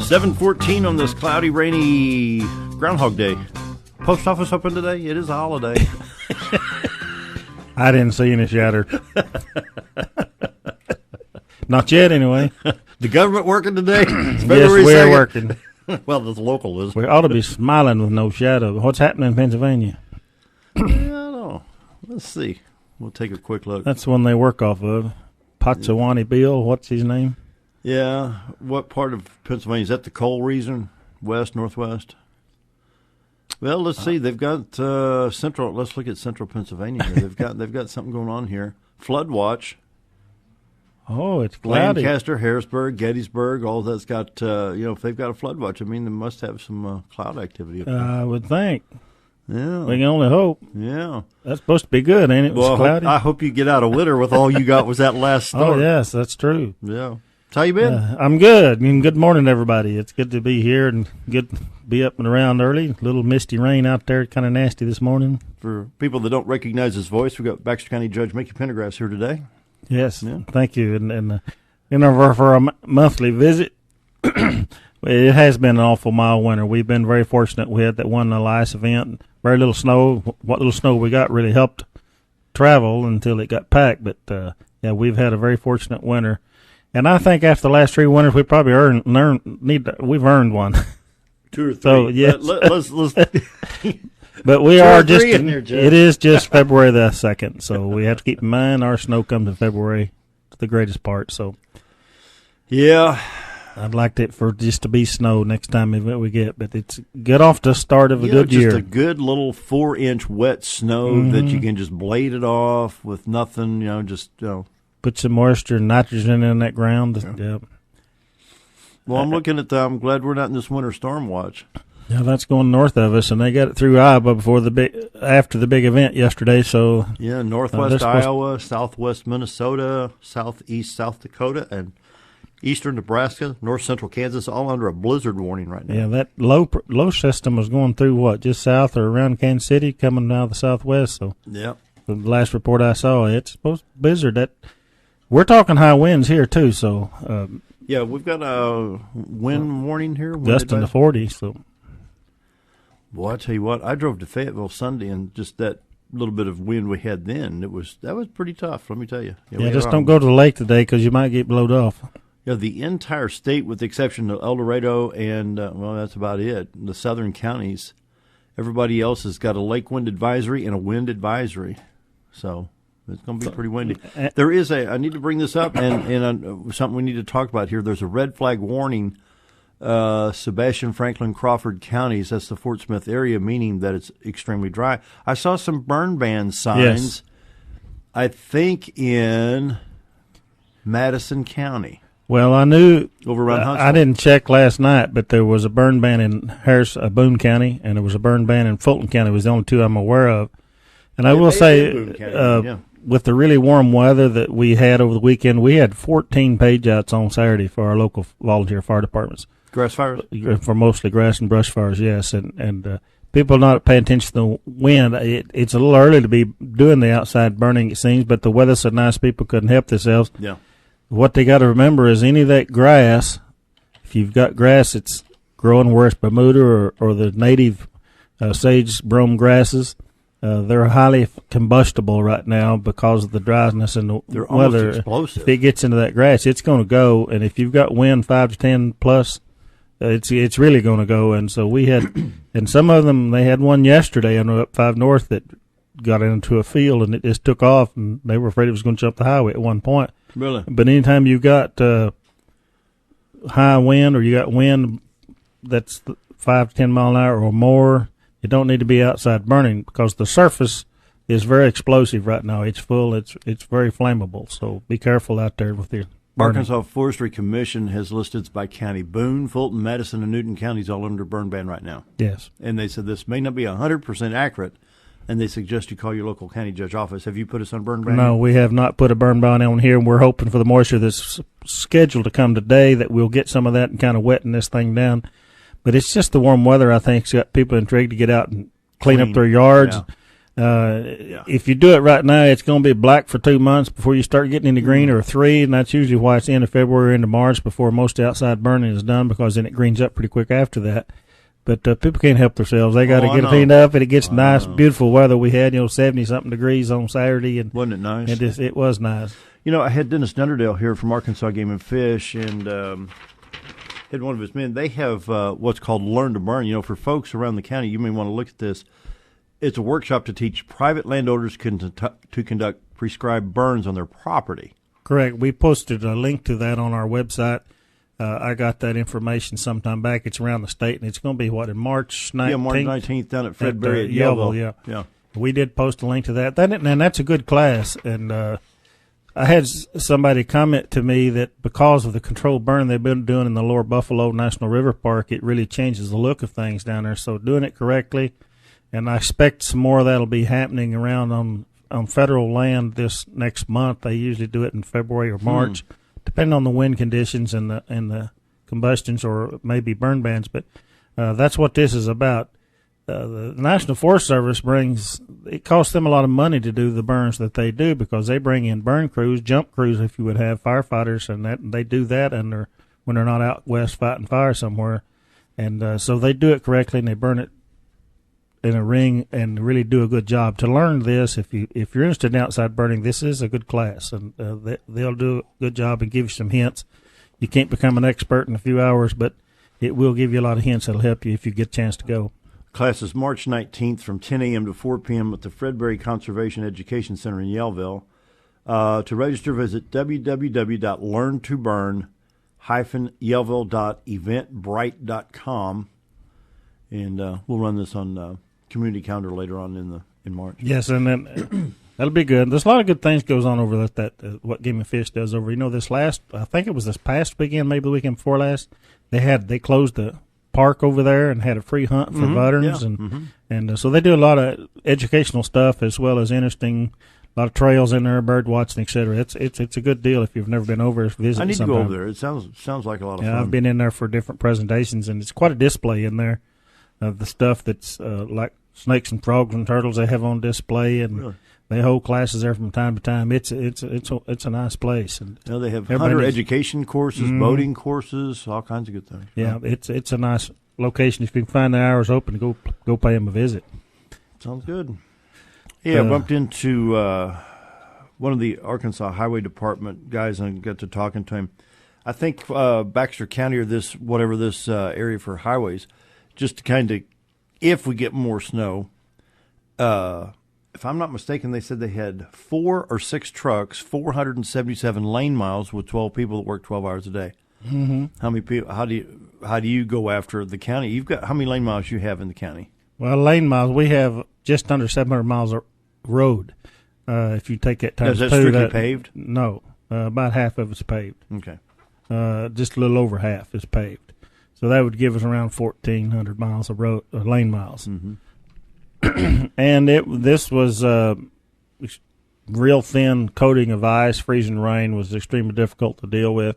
7:14 on this cloudy, rainy Groundhog Day. Post office open today? It is a holiday. I didn't see any shatter. Not yet, anyway. The government working today? It's Yes, February we're 2nd. working. Well, the local is. We ought to be smiling with no shadow. What's happening in Pennsylvania? I don't know. Let's see. We'll take a quick look. That's the one they work off of. Potsawani Bill, what's his name? Yeah. What part of Pennsylvania? Is that the coal region? West, northwest? Well, let's see. They've got central. Let's look at central Pennsylvania here. They've got something going on here. Flood watch. Oh, it's cloudy. Lancaster, Harrisburg, Gettysburg, all that's got, if they've got a flood watch, I mean, they must have some cloud activity up there. I would think. Yeah. We can only hope. Yeah. That's supposed to be good, ain't it? It was cloudy. I hope you get out of winter with all you got was that last storm. Oh, yes, that's true. Yeah. How you been? I'm good. And good morning, everybody. It's good to be here and good to be up and around early. A little misty rain out there, kind of nasty this morning. For people that don't recognize his voice, we've got Baxter County Judge Mickey Pendergrass here today. Yes, yeah. Thank you. And for our monthly visit, it has been an awful mild winter. We've been very fortunate. We had that one Elias event, very little snow. What little snow we got really helped travel until it got packed. But, we've had a very fortunate winter. And I think after the last 3 winters, we probably we've earned one. 2 or 3. So, yes. Let's But we are just, it is just February the 2nd, so we have to keep in mind our snow comes in February, the greatest part. So, yeah, I'd like it for just to be snow next time we get, but it's get off the start of a good year. Just a good little 4-inch wet snow that you can just blade it off with nothing, Put some moisture and nitrogen in that ground. Yeah. Well, I'm looking at I'm glad we're not in this winter storm watch. Yeah, that's going north of us, and they got it through Iowa after the big event yesterday. So northwest Iowa, southwest Minnesota, southeast South Dakota, and eastern Nebraska, north central Kansas, all under a blizzard warning right now. Yeah, that low system was going through just south or around Kansas City, coming out of the southwest. So yeah, the last report I saw, it's supposed to blizzard. We're talking high winds here too. So we've got a wind warning here, gust in the 40s. So. Boy, I tell you what, I drove to Fayetteville Sunday, and just that little bit of wind we had then, that was pretty tough, let me tell you. Yeah, just don't go to the lake today because you might get blowed off. Yeah, the entire state, with the exception of El Dorado and, that's about it, the southern counties, everybody else has got a lake wind advisory and a wind advisory. So it's going to be pretty windy. There is I need to bring this up, and something we need to talk about here. There's a red flag warning. Sebastian, Franklin, Crawford counties, that's the Fort Smith area, meaning that it's extremely dry. I saw some burn ban signs, yes. I think in Madison County. Well, I knew over around Huntsville. I didn't check last night, but there was a burn ban in Boone County, and there was a burn ban in Fulton County. It was the only two I'm aware of. And I will say, with the really warm weather that we had over the weekend, we had 14 page outs on Saturday for our local volunteer fire departments. Grass fires? For mostly grass and brush fires, yes. And people not paying attention to the wind. It's a little early to be doing the outside burning, it seems, but the weather's so nice people couldn't help themselves. Yeah. What they got to remember is any of that grass, if you've got grass that's growing where it's Bermuda or the native sage brome grasses, they're highly combustible right now because of the dryness and the they're weather. Almost explosive. If it gets into that grass, it's going to go. And if you've got wind 5 to 10 plus, it's really going to go. And so we had, and some of them, they had one yesterday on up 5 North that got into a field and it just took off, and they were afraid it was going to jump the highway at one point. Really? But anytime you got high wind or you got wind that's 5 to 10 mile an hour or more, you don't need to be outside burning because the surface is very explosive right now. It's full. It's very flammable. So be careful out there with your burning. Arkansas Forestry Commission has listed by county. Boone, Fulton, Madison, and Newton counties all under burn ban right now. Yes. And they said this may not be 100% accurate, and they suggest you call your local county judge office. Have you put us on burn ban? No, we have not put a burn ban on here, and we're hoping for the moisture that's scheduled to come today that we'll get some of that and kind of wetting this thing down. But it's just the warm weather, I think, has got people intrigued to get out and clean up their yards. If you do it right now, it's going to be black for 2 months before you start getting into green, or 3, and that's usually why it's the end of February into March before most outside burning is done, because then it greens up pretty quick after that. But people can't help themselves. They got to get it cleaned up, and it gets nice, beautiful weather. We had 70-something degrees on Saturday, and wasn't it nice? It was nice. I had Dennis Dunderdale here from Arkansas Game and Fish, and had one of his men. They have what's called Learn to Burn. For folks around the county, you may want to look at this. It's a workshop to teach private landowners to conduct prescribed burns on their property. Correct. We posted a link to that on our website. I got that information sometime back. It's around the state, and it's going to be, in March 19th? Yeah, March 19th down at Fredberry at Yellville. Yeah. We did post a link to that. And that's a good class. And I had somebody comment to me that because of the controlled burn they've been doing in the Lower Buffalo National River Park, it really changes the look of things down there. So doing it correctly, and I expect some more of that will be happening around on federal land this next month. They usually do it in February or March. Depending on the wind conditions and the combustions or maybe burn bans, but that's what this is about. The National Forest Service it costs them a lot of money to do the burns that they do, because they bring in burn crews, jump crews if you would have, firefighters, and they do that when they're not out west fighting fire somewhere. And so they do it correctly, and they burn it in a ring and really do a good job. To learn this, if you're interested in outside burning, this is a good class, and they'll do a good job and give you some hints. You can't become an expert in a few hours, but it will give you a lot of hints that'll help you if you get a chance to go. Class is March 19th from 10 a.m. to 4 p.m. at the Fredberry Conservation Education Center in Yellville. To register, visit www.learntoburn-yellville.eventbrite.com, and we'll run this on community calendar later on in March. Yes, and then that'll be good. There's a lot of good things goes on over that what Game and Fish does over. This I think it was this past weekend, maybe the weekend before last. They closed the park over there and had a free hunt for veterans, and so they do a lot of educational stuff as well as interesting. A lot of trails in there, bird watching, etc. It's a good deal if you've never been over. Visit. I need sometime. to go over there. It sounds like a lot of fun. I've been in there for different presentations, and it's quite a display in there. The stuff that's like snakes and frogs and turtles they have on display, and they hold classes there from time to time. It's a nice place. And they have hunter education courses, boating courses, all kinds of good things. Yeah, it's a nice location. If you can find the hours open, go pay them a visit. Sounds good. Yeah, I bumped into one of the Arkansas Highway Department guys and got to talking to him. I think Baxter County or this area for highways, just to kind of, if we get more snow, if I'm not mistaken, they said they had 4 or 6 trucks, 477 lane miles with 12 people that work 12 hours a day. Mm-hmm. How many people? How do you go after the county? You've got how many lane miles you have in the county? Well, lane miles, we have just under 700 miles of road. If you take that times 2, is that strictly paved? No, about half of it's paved. Okay, just a little over half is paved. So that would give us around 1,400 miles of road lane miles. Mm-hmm. And this was real thin coating of ice. Freezing rain was extremely difficult to deal with.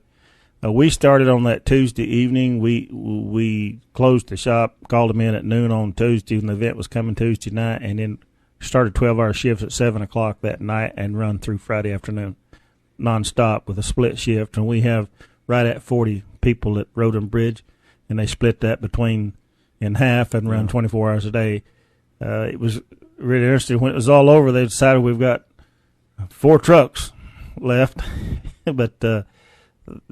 We started on that Tuesday evening. We closed the shop, called them in at noon on Tuesday, and the event was coming Tuesday night, and then started 12-hour shifts at 7 o'clock that night and run through Friday afternoon nonstop with a split shift. And we have right at 40 people at Road and Bridge, and they split that in half and run 24 hours a day. It was really interesting. When it was all over, they decided we've got 4 trucks left, but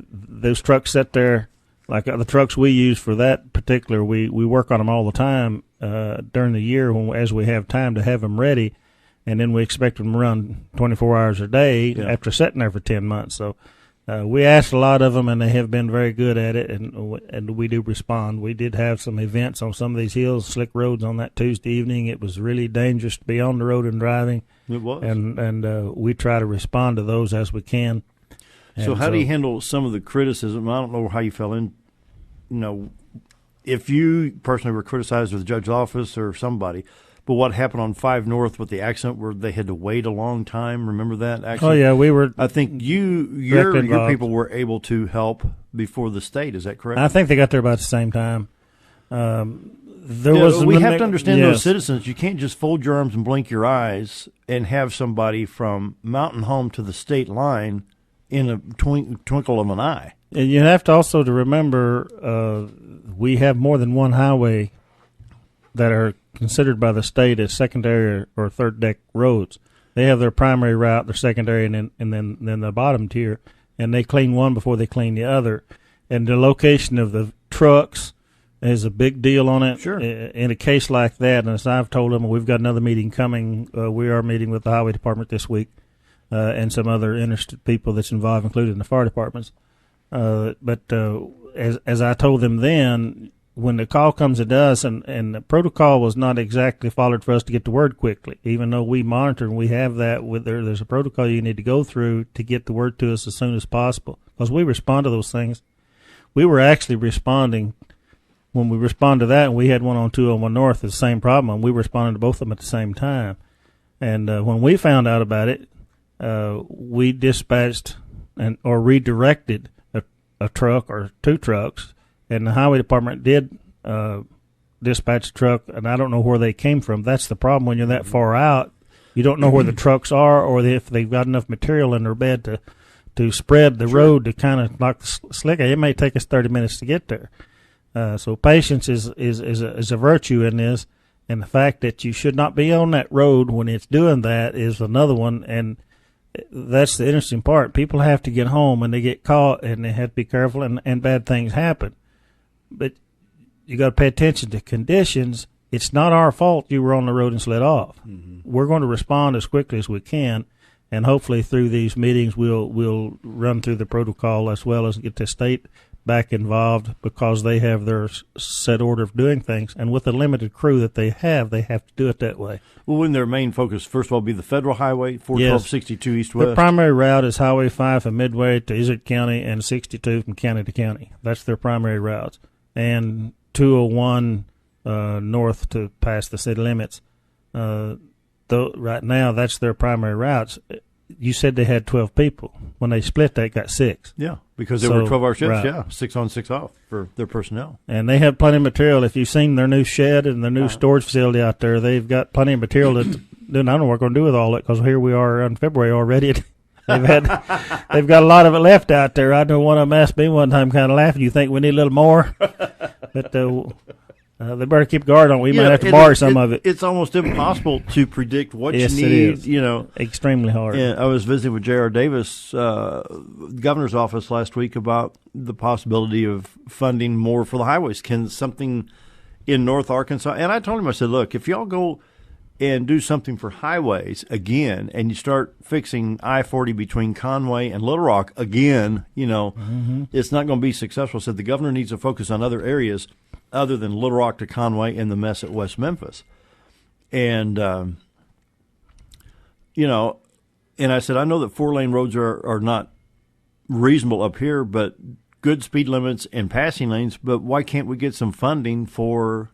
those trucks sat there like the trucks we use for that particular. We work on them all the time during the year as we have time to have them ready, and then we expect them to run 24 hours a day after sitting there for 10 months. So we asked a lot of them, and they have been very good at it, and we do respond. We did have some events on some of these hills, slick roads on that Tuesday evening. It was really dangerous to be on the road and driving. It was. And we try to respond to those as we can. So how do you handle some of the criticism? I don't know how you fell in, if you personally were criticized with the judge's office or somebody, but what happened on 5 North with the accident where they had to wait a long time? Remember that accident? Oh, yeah, we were. I think your people were able to help before the state. Is that correct? I think they got there about the same time. we have to understand those citizens. You can't just fold your arms and blink your eyes and have somebody from Mountain Home to the state line in a twinkle of an eye. And you have to also to remember we have more than one highway that are considered by the state as secondary or third deck roads. They have their primary route, their secondary, and then the bottom tier, and they clean one before they clean the other. And the location of the trucks is a big deal on it. Sure. In a case like that, and as I've told them, we've got another meeting coming. We are meeting with the highway department this week and some other interested people that's involved, including the fire departments. But as I told them then, when the call comes to us, and the protocol was not exactly followed for us to get the word quickly, even though we monitor and we have that, there's a protocol you need to go through to get the word to us as soon as possible, because we respond to those things. We were actually responding when we respond to that, and we had one on 201 North, the same problem, and we responded to both of them at the same time. And when we found out about it, we dispatched or redirected a truck or two trucks, and the highway department did dispatch a truck, and I don't know where they came from. That's the problem when you're that far out. You don't know where the trucks are or if they've got enough material in their bed to spread the road to kind of knock the slick. It may take us 30 minutes to get there. So patience is a virtue in this, and the fact that you should not be on that road when it's doing that is another one, and that's the interesting part. People have to get home, and they get caught, and they have to be careful, and bad things happen. But you got to pay attention to conditions. It's not our fault you were on the road and slid off. Mm-hmm. We're going to respond as quickly as we can, and hopefully through these meetings we'll run through the protocol as well as get the state back involved, because they have their set order of doing things, and with the limited crew that they have to do it that way. Well, wouldn't their main focus first of all be the federal highway, 41262 east-west? The primary route is Highway 5 from Midway to Izard County and 62 from county to county. That's their primary routes. And 201 north to past the city limits. Right now, that's their primary routes. You said they had 12 people. When they split, they got 6. Yeah, because they were 12-hour shifts, 6 on, 6 off for their personnel. And they have plenty of material. If you've seen their new shed and their new storage facility out there, they've got plenty of material that I don't know what we're going to do with all it, because here we are in February already. They've got a lot of it left out there. I know one of them asked me one time, kind of laughing, "You think we need a little more?" But they better keep guard on. We might have to borrow some of it. It's almost impossible to predict what you need. It is. Extremely hard. Yeah, I was visiting with J.R. Davis, governor's office last week, about the possibility of funding more for the highways. Can something in North Arkansas? And I told him, I said, look, if y'all go and do something for highways again, and you start fixing I-40 between Conway and Little Rock again, it's not going to be successful. So the governor needs to focus on other areas other than Little Rock to Conway and the mess at West Memphis. And, and I said, I know that 4-lane roads are not reasonable up here, but good speed limits and passing lanes, but why can't we get some funding for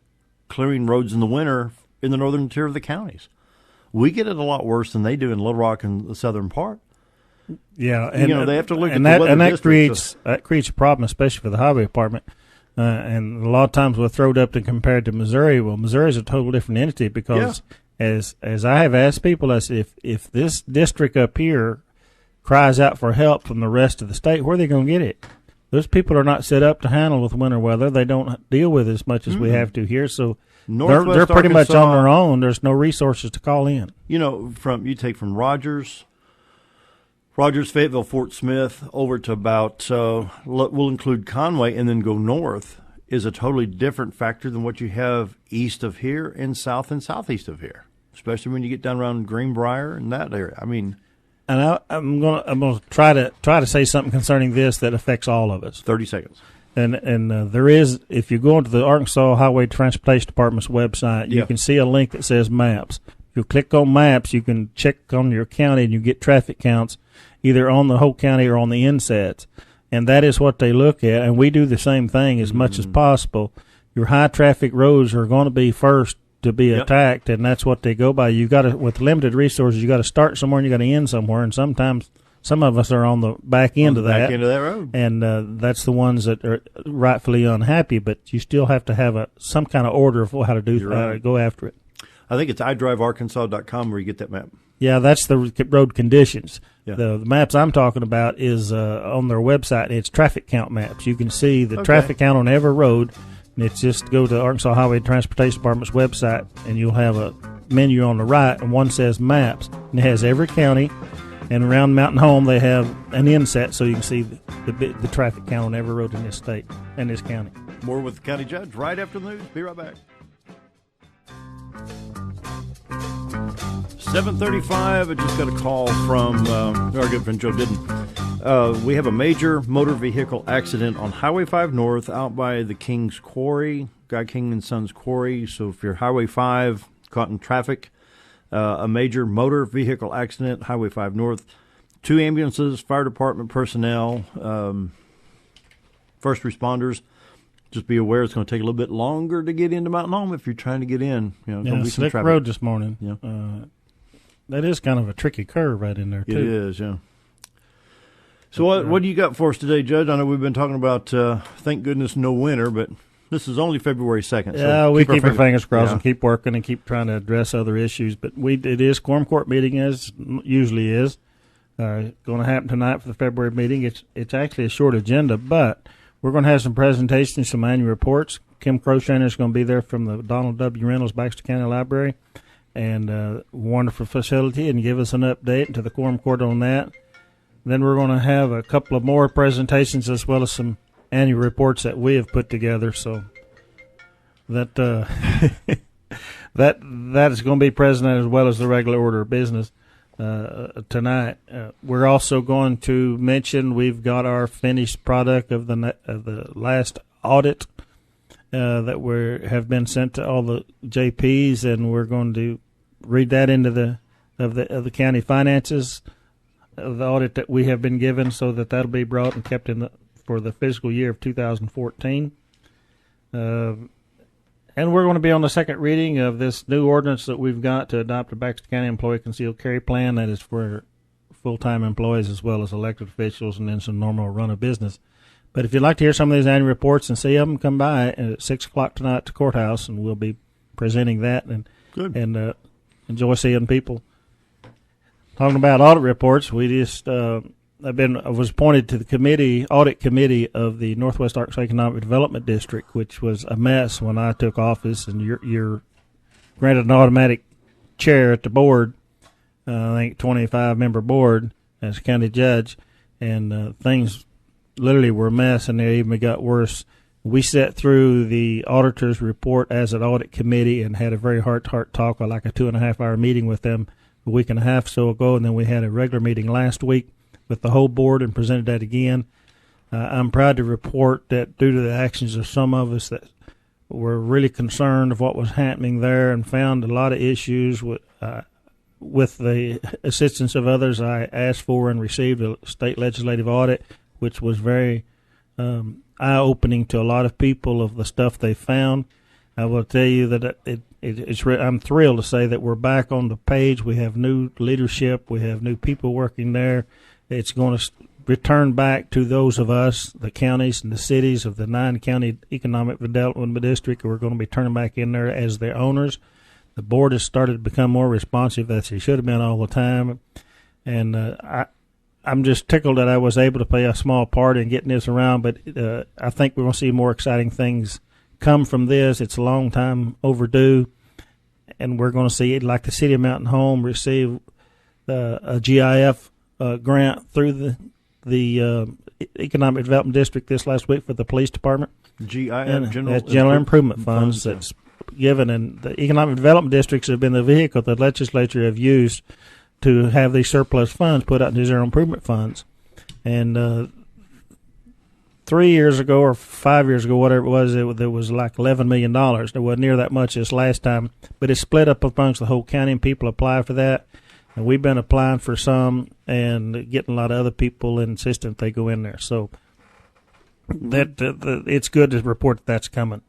clearing roads in the winter in the northern tier of the counties? We get it a lot worse than they do in Little Rock and the southern part. Yeah, and they have to look at and the that, weather and that districts. creates a problem, especially for the highway department. And a lot of times we're thrown up to compared to Missouri. Well, Missouri is a total different entity, because as I have asked people, I said, if this district up here cries out for help from the rest of the state, where are they going to get it? Those people are not set up to handle with winter weather. They don't deal with it as much as we have to here. So they're pretty much on their own. There's no resources to call in. You take from Rogers, Fayetteville, Fort Smith, over to about, we'll include Conway, and then go north, is a totally different factor than what you have east of here and south and southeast of here, especially when you get down around Greenbrier and that area. I mean, and I'm gonna try to say something concerning this that affects all of us. 30 seconds. And there is, if you go into the Arkansas Highway Transportation Department's website, you can see a link that says maps. If you click on maps, you can check on your county and you get traffic counts either on the whole county or on the insets. And that is what they look at. And we do the same thing as much as possible. Your high traffic roads are going to be first to be attacked, and that's what they go by. You got to, with limited resources, you got to start somewhere and you got to end somewhere. And sometimes Some of us are on the back end of that. Back end of that road. And that's the ones that are rightfully unhappy, but you still have to have some kind of order of how to go after it. I think it's iDriveArkansas.com where you get that map. Yeah, that's the road conditions. Yeah. The maps I'm talking about is on their website. It's traffic count maps. You can see the traffic count on every road. And it's just go to Arkansas Highway Transportation Department's website, and you'll have a menu on the right, and one says maps. And it has every county. And around Mountain Home, they have an inset so you can see the traffic count on every road in this state and this county. More with the county judge right after the news. Be right back. 7:35. I just got a call from our good friend Joe Didden. We have a major motor vehicle accident on Highway 5 North out by the King's Quarry, Guy King and Sons Quarry. So if you're Highway 5 caught in traffic, a major motor vehicle accident, Highway 5 North. 2 ambulances, fire department personnel, first responders. Just be aware it's going to take a little bit longer to get into Mountain Home if you're trying to get in. Slick road this morning. Yeah. That is kind of a tricky curve right in there, too. It is, yeah. So what do you got for us today, Judge? I know we've been talking about, thank goodness, no winter, but this is only February 2nd. Yeah, we keep our fingers crossed and keep working and keep trying to address other issues. But it is quorum court meeting, as usually is. Going to happen tonight for the February meeting. It's actually a short agenda, but we're going to have some presentations, some annual reports. Kim Croshainer is going to be there from the Donald W. Reynolds Baxter County Library, and wonderful facility, and give us an update to the quorum court on that. Then we're going to have a couple of more presentations as well as some annual reports that we have put together. So that that is going to be present as well as the regular order of business tonight. We're also going to mention we've got our finished product of the last audit that have been sent to all the JPs, and we're going to read that into the county finances of the audit that we have been given, so that'll be brought and kept for the fiscal year of 2014. And we're going to be on the second reading of this new ordinance that we've got to adopt a Baxter County Employee Concealed Carry Plan that is for full-time employees as well as elected officials, and then some normal run of business. But if you'd like to hear some of these annual reports and see them, come by at 6 o'clock tonight at the courthouse, and we'll be presenting that and enjoy seeing people. Talking about audit reports, we just I was appointed to the audit committee of the Northwest Arkansas Economic Development District, which was a mess when I took office, and you're granted an automatic chair at the board, I think 25-member board as county judge, and things literally were a mess, and they even got worse. We sat through the auditor's report as an audit committee and had a very heart-to-heart talk, like a 2.5-hour meeting with them a week and a half or so ago, and then we had a regular meeting last week with the whole board and presented that again. I'm proud to report that due to the actions of some of us that were really concerned of what was happening there and found a lot of issues with the assistance of others, I asked for and received a state legislative audit, which was very eye-opening to a lot of people of the stuff they found. I will tell you that I'm thrilled to say that we're back on the page. We have new leadership. We have new people working there. It's going to return back to those of us, the counties and the cities of the 9-county economic development district. We're going to be turning back in there as their owners. The board has started to become more responsive, as they should have been all the time. And I'm just tickled that I was able to play a small part in getting this around. But I think we're going to see more exciting things come from this. It's a long time overdue. And we're going to see it, like the City of Mountain Home receive a GIF grant through the Economic Development District this last week for the police department. GIF, General Improvement Funds that's given, and the Economic Development Districts have been the vehicle the legislature have used to have these surplus funds put out into general improvement funds. And 3 years ago or 5 years ago, whatever it was like $11 million. It wasn't near that much this last time, but it's split up amongst the whole county, and people apply for that. And we've been applying for some and getting a lot of other people insistent they go in there. So that it's good to report that's coming.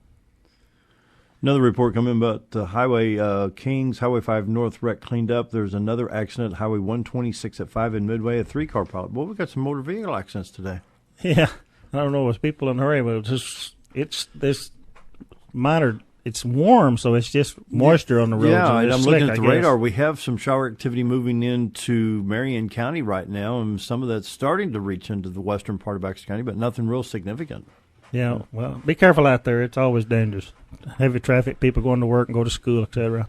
Another report coming about Highway Kings, Highway 5 North wreck cleaned up. There's another accident, Highway 126 at 5 in Midway, a 3-car pilot. Well, we got some motor vehicle accidents today. Yeah, I don't know. It's people in a hurry, but it's this minor. It's warm, so it's just moisture on the roads. Yeah, and I'm slick, looking at the radar. We have some shower activity moving into Marion County right now, and some of that's starting to reach into the western part of Baxter County, but nothing real significant. Yeah, well, be careful out there. It's always dangerous. Heavy traffic, people going to work and go to school, etc.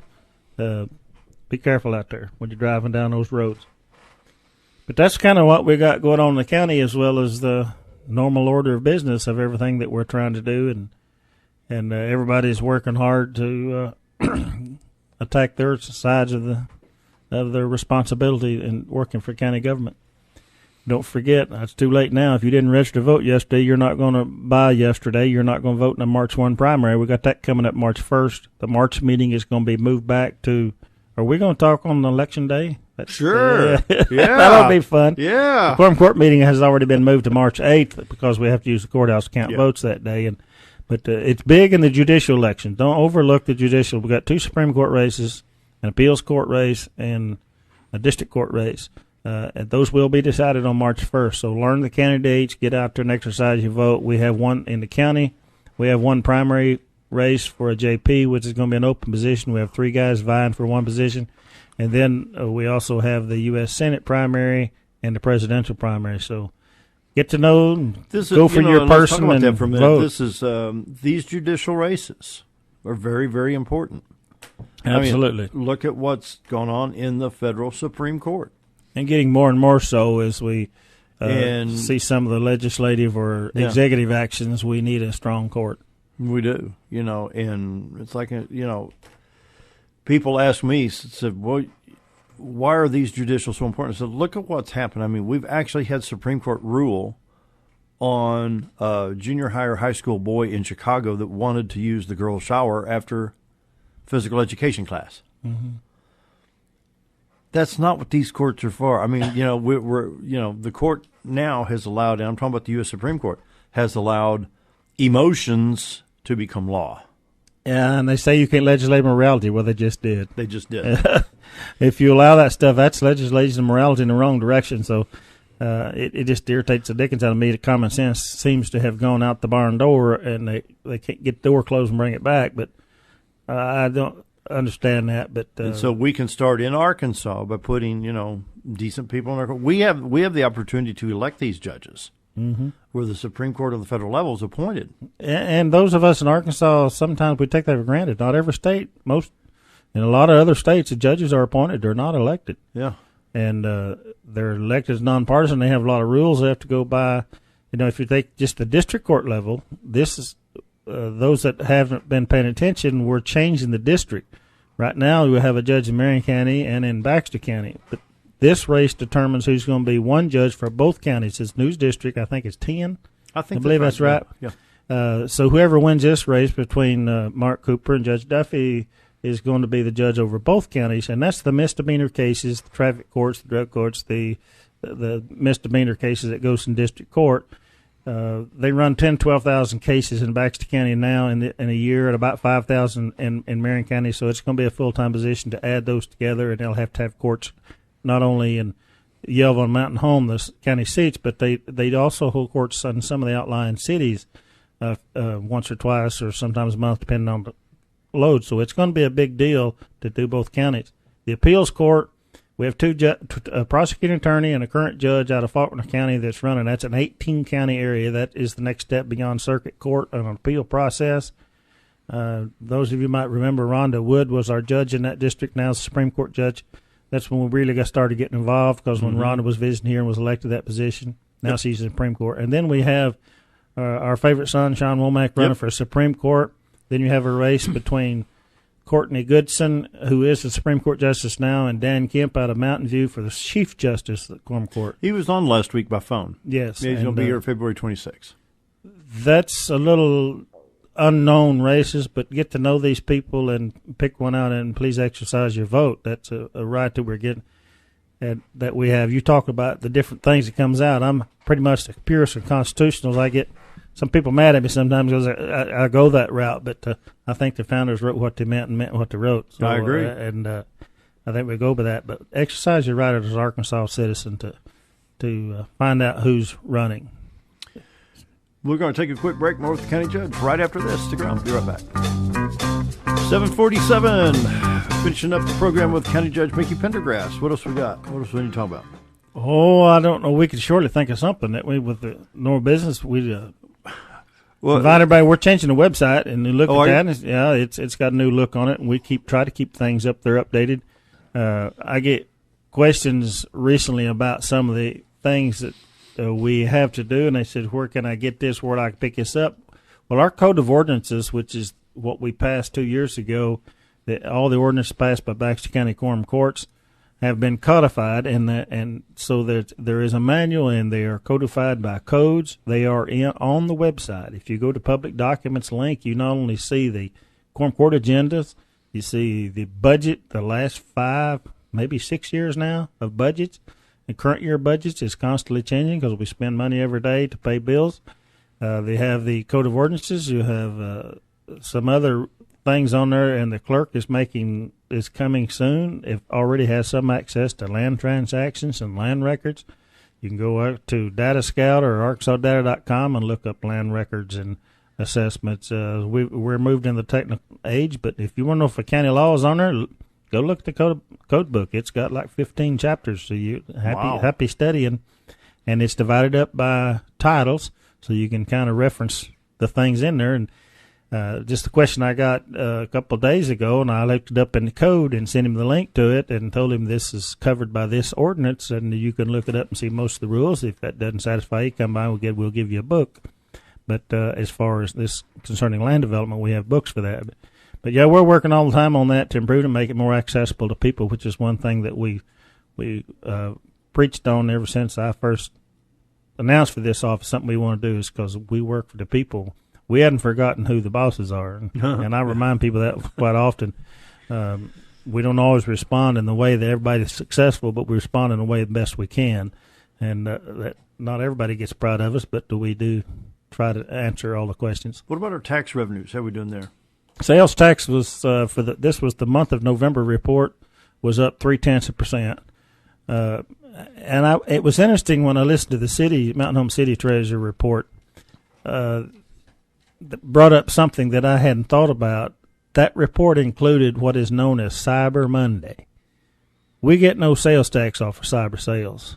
Be careful out there when you're driving down those roads. But that's kind of what we got going on in the county, as well as the normal order of business of everything that we're trying to do, and everybody's working hard to attack their sides of their responsibility in working for county government. Don't forget, it's too late now. If you didn't register to vote yesterday, you're not going to buy yesterday. You're not going to vote in the March 1 primary. We got that coming up March 1st. The March meeting is going to be moved back to. Are we going to talk on election day? Sure. Yeah. That'll be fun. Yeah. The quorum court meeting has already been moved to March 8th because we have to use the courthouse to count votes that day. But it's big in the judicial election. Don't overlook the judicial. We got 2 Supreme Court races, an appeals court race, and a district court race. And those will be decided on March 1st. So learn the candidates, get out there and exercise your vote. We have one in the county. We have one primary race for a JP, which is going to be an open position. We have 3 guys vying for one position. And then we also have the U.S. Senate primary and the presidential primary. So get to know, go for your person and vote. This is these judicial races are very, very important. Absolutely. I mean, look at what's going on in the federal Supreme Court. And getting more and more so as we see some of the legislative or executive actions, we need a strong court. We do, and it's like, people ask me, said, well, why are these judicial so important? I said, look at what's happened. I mean, we've actually had Supreme Court rule on a junior high or high school boy in Chicago that wanted to use the girls' shower after physical education class. Mm-hmm. That's not what these courts are for. I mean, we're the court now has allowed, and I'm talking about the U.S. Supreme Court, has allowed emotions to become law. Yeah, and they say you can't legislate morality. Well, they just did. They just did. If you allow that stuff, that's legislation morality in the wrong direction. So it just irritates the dickens out of me that common sense seems to have gone out the barn door, and they can't get the door closed and bring it back. But I don't understand that. But and so we can start in Arkansas by putting decent people in our court. We have the opportunity to elect these judges. Mm-hmm. Where the Supreme Court of the federal level is appointed. And those of us in Arkansas, sometimes we take that for granted. Not every state, in a lot of other states, the judges are appointed. They're not elected. Yeah. And they're elected as nonpartisan. They have a lot of rules they have to go by. If you take just the district court level, this is those that haven't been paying attention, we're changing the district. Right now, we have a judge in Marion County and in Baxter County. But this race determines who's going to be one judge for both counties. His news district, I think, is 10. I believe that's right. Yeah. So whoever wins this race between Mark Cooper and Judge Duffy is going to be the judge over both counties, and that's the misdemeanor cases, the traffic courts, the drug courts, the misdemeanor cases that goes in district court. They run 12,000 cases in Baxter County now in a year, and about 5,000 in Marion County. So it's going to be a full-time position to add those together, and they'll have to have courts not only in Yellow and Mountain Home, the county seats, but they also hold courts in some of the outlying cities once or twice or sometimes a month, depending on the load. So it's going to be a big deal to do both counties. The appeals court, we have a prosecuting attorney and a current judge out of Faulkner County that's running. That's an 18-county area. That is the next step beyond circuit court on an appeal process. Those of you might remember Rhonda Wood was our judge in that district, now the Supreme Court judge. That's when we really got started getting involved, because when Rhonda was visiting here and was elected that position, now she's in the Supreme Court. And then we have our favorite son, Sean Womack, running for Supreme Court. Then you have a race between Courtney Goodson, who is the Supreme Court justice now, and Dan Kemp out of Mountain View for the Chief Justice of the Quorum Court. He was on last week by phone. Yes. Yeah, he's going to be here February 26th. That's a little unknown races, but get to know these people and pick one out, and please exercise your vote. That's a right that we're getting, that we have. You talk about the different things that comes out. I'm pretty much the purist and constitutional. I get some people mad at me sometimes because I go that route, but I think the founders wrote what they meant and meant what they wrote. So, I agree. I think we go by that. But exercise your right as an Arkansas citizen to find out who's running. We're going to take a quick break. More with the county judge right after this. Stick around. Be right back. 7:47. Finishing up the program with County Judge Mickey Pendergrass. What else we got? What else we need to talk about? Oh, I don't know. We could surely think of something that we, with the normal business, we invite everybody. We're changing the website, and you look at that. And it's got a new look on it, and we try to keep things up there updated. I get questions recently about some of the things that we have to do, and they said, where can I get this, where do I pick this up? Well, our Code of Ordinances, which is what we passed 2 years ago, that all the ordinances passed by Baxter County Quorum Courts have been codified, and so there is a manual, and they are codified by codes. They are on the website. If you go to Public Documents link, you not only see the Quorum Court agendas, you see the budget, the last 5, maybe 6 years now of budgets. The current year budgets is constantly changing because we spend money every day to pay bills. They have the Code of Ordinances. You have some other things on there, and the clerk is coming soon. It already has some access to land transactions and land records. You can go out to Data Scout or ArkansasData.com and look up land records and assessments. We're moved in the technical age, but if you want to know if a county law is on there, go look at the code book. It's got like 15 chapters, so you happy studying, and it's divided up by titles, so you can kind of reference the things in there. And just a question I got a couple of days ago, and I looked it up in the code and sent him the link to it and told him this is covered by this ordinance, and you can look it up and see most of the rules. If that doesn't satisfy you, come by, we'll give you a book. But as far as this concerning land development, we have books for that. But yeah, we're working all the time on that to improve and make it more accessible to people, which is one thing that we preached on ever since I first announced for this office. Something we want to do is because we work for the people. We hadn't forgotten who the bosses are, and I remind people that quite often. We don't always respond in the way that everybody's successful, but we respond in the way the best we can. And that not everybody gets proud of us, but we do try to answer all the questions. What about our tax revenues? How are we doing there? Sales tax was this was the month of November report, was up 0.3%. And it was interesting when I listened to the Mountain Home City Treasurer report. That brought up something that I hadn't thought about. That report included what is known as Cyber Monday. We get no sales tax off of cyber sales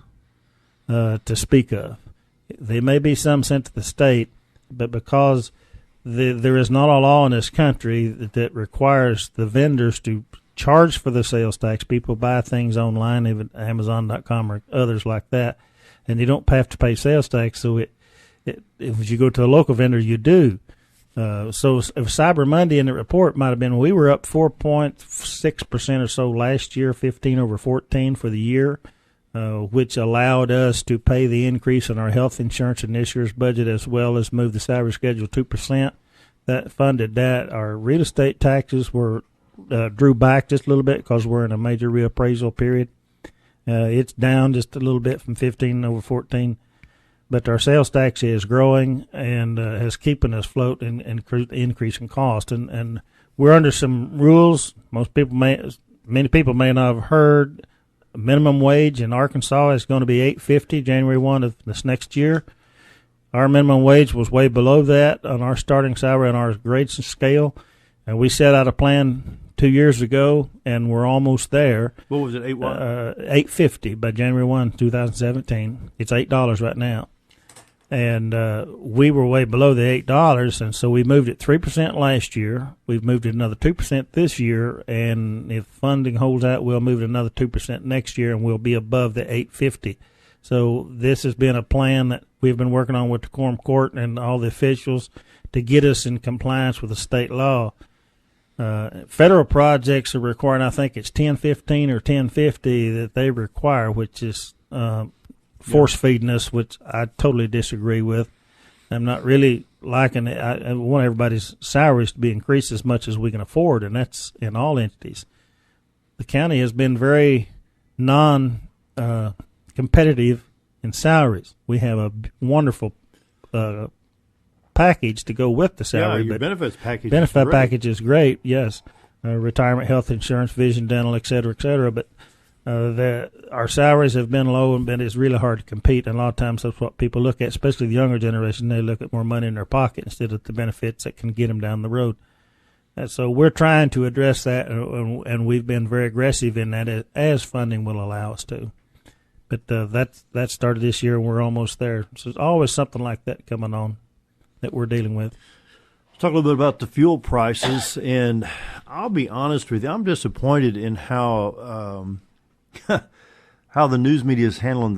to speak of. There may be some sent to the state, but because there is not a law in this country that requires the vendors to charge for the sales tax. People buy things online, even Amazon.com or others like that, and you don't have to pay sales tax. So if you go to a local vendor, you do. So if Cyber Monday in the report might have been, we were up 4.6% or so last year, 15 over 14 for the year, which allowed us to pay the increase in our health insurance in this year's budget, as well as move the salary schedule 2%. That funded that. Our real estate taxes drew back just a little bit because we're in a major reappraisal period. It's down just a little bit from 15 over 14. But our sales tax is growing and is keeping us afloat and increasing cost. And we're under some rules. Many people may not have heard. Minimum wage in Arkansas is going to be $8.50 January 1 of this next year. Our minimum wage was way below that on our starting salary on our grade scale. And we set out a plan 2 years ago, and we're almost there. What was it, $8.50 by January 1, 2017. It's $8 right now. And we were way below the $8, and so we moved it 3% last year. We've moved it another 2% this year, and if funding holds out, we'll move it another 2% next year, and we'll be above the $8.50. So this has been a plan that we've been working on with the Quorum Court and all the officials to get us in compliance with the state law. Federal projects are requiring, I think it's 1015 or 1050 that they require, which is force feeding us, which I totally disagree with. I'm not really liking it. I want everybody's salaries to be increased as much as we can afford, and that's in all entities. The county has been very non-competitive in salaries. We have a wonderful package to go with the Yeah, salary. your But benefits package. benefit package is great, yes. Retirement, health insurance, vision, dental, et cetera, et cetera. But our salaries have been low, and it's really hard to compete. And a lot of times that's what people look at, especially the younger generation. They look at more money in their pocket instead of the benefits that can get them down the road. So we're trying to address that, and we've been very aggressive in that as funding will allow us to. But that started this year, and we're almost there. So there's always something like that coming on that we're dealing with. Let's talk a little bit about the fuel prices, and I'll be honest with you, I'm disappointed in how how the news media is handling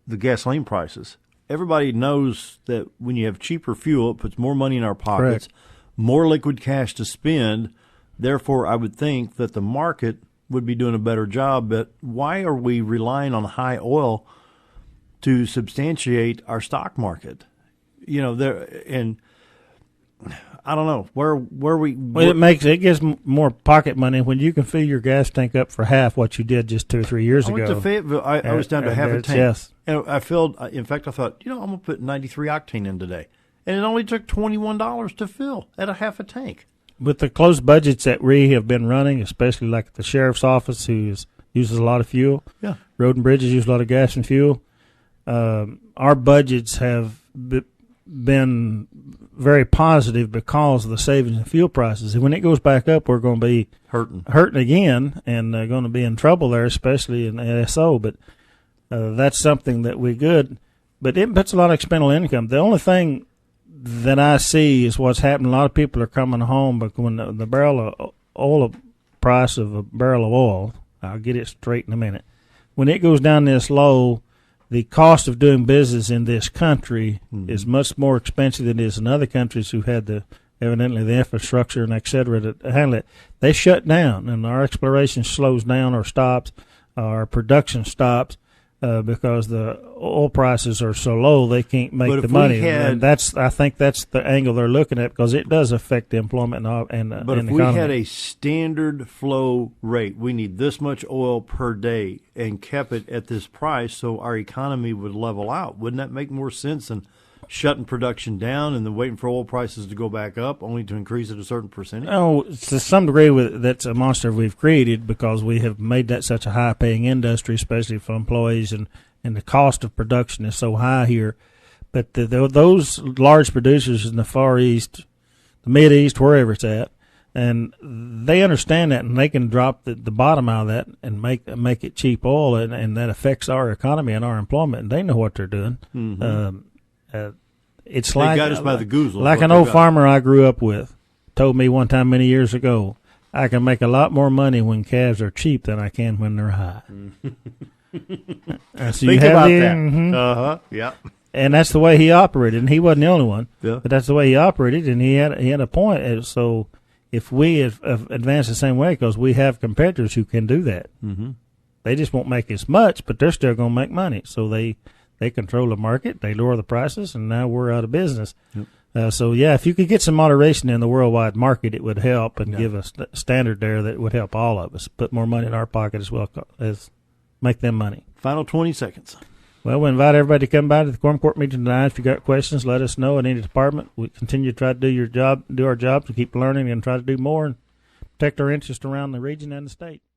the gasoline prices. Everybody knows that when you have cheaper fuel, it puts more money in our pockets, Correct. more liquid cash to spend. Therefore, I would think that the market would be doing a better job. But why are we relying on high oil to substantiate our stock market? You know, and I don't know where we. Well, it gives more pocket money when you can fill your gas tank up for half what you did just 2 or 3 years I ago. went to Fayetteville. I was down to half a tank. Yes. And I filled. In fact, I thought, I'm going to put 93 octane in today, and it only took $21 to fill at a half a tank. With the close budgets that we have been running, especially like the sheriff's office, who uses a lot of fuel. Yeah. Road and bridges use a lot of gas and fuel. Our budgets have been very positive because of the savings in fuel prices. And when it goes back up, we're going to be Hurting again, and going to be in trouble there, especially in ASO. But that's something that we good. But it puts a lot of expendable income. The only thing that I see is what's happening. A lot of people are coming home, but when the barrel of oil price of a barrel of oil, I'll get it straight in a minute. When it goes down this low, the cost of doing business in this country is much more expensive than it is in other countries who had evidently the infrastructure and et cetera to handle it. They shut down, and our exploration slows down or stops, our production stops. Because the oil prices are so low, they can't make the money. And I think that's the angle they're looking at, because it does affect the employment and the But if economy. we had a standard flow rate, we need this much oil per day, and kept it at this price, so our economy would level out. Wouldn't that make more sense than shutting production down and then waiting for oil prices to go back up, only to increase at a certain percentage? Oh, to some degree, that's a monster we've created, because we have made that such a high-paying industry, especially for employees, and the cost of production is so high here. But those large producers in the Far East, the Mid East, wherever it's at, and they understand that, and they can drop the bottom out of that and make it cheap oil, and that affects our economy and our employment, and they know what they're doing. Mm-hmm. It's They like got us by the goozle. Like an old farmer I grew up with told me one time many years ago, I can make a lot more money when calves are cheap than I can when they're high. So Think about that. Mm-hmm. Yeah. And that's the way he operated, and he wasn't the only one. Yeah. But that's the way he operated, and he had a point. And so if we advance the same way, because we have competitors who can do that, they just won't make as much, but they're still going to make money. So they control the market, they lower the prices, and now we're out of business. Yep. So, if you could get some moderation in the worldwide market, it would help and give us a standard there that would help all of us, put more money in our pocket as well as make them money. Final 20 seconds. Well, we invite everybody to come by to the Quorum Court meeting tonight. If you got questions, let us know in any department. We continue to try to do our job to keep learning and try to do more and protect our interests around the region and the state.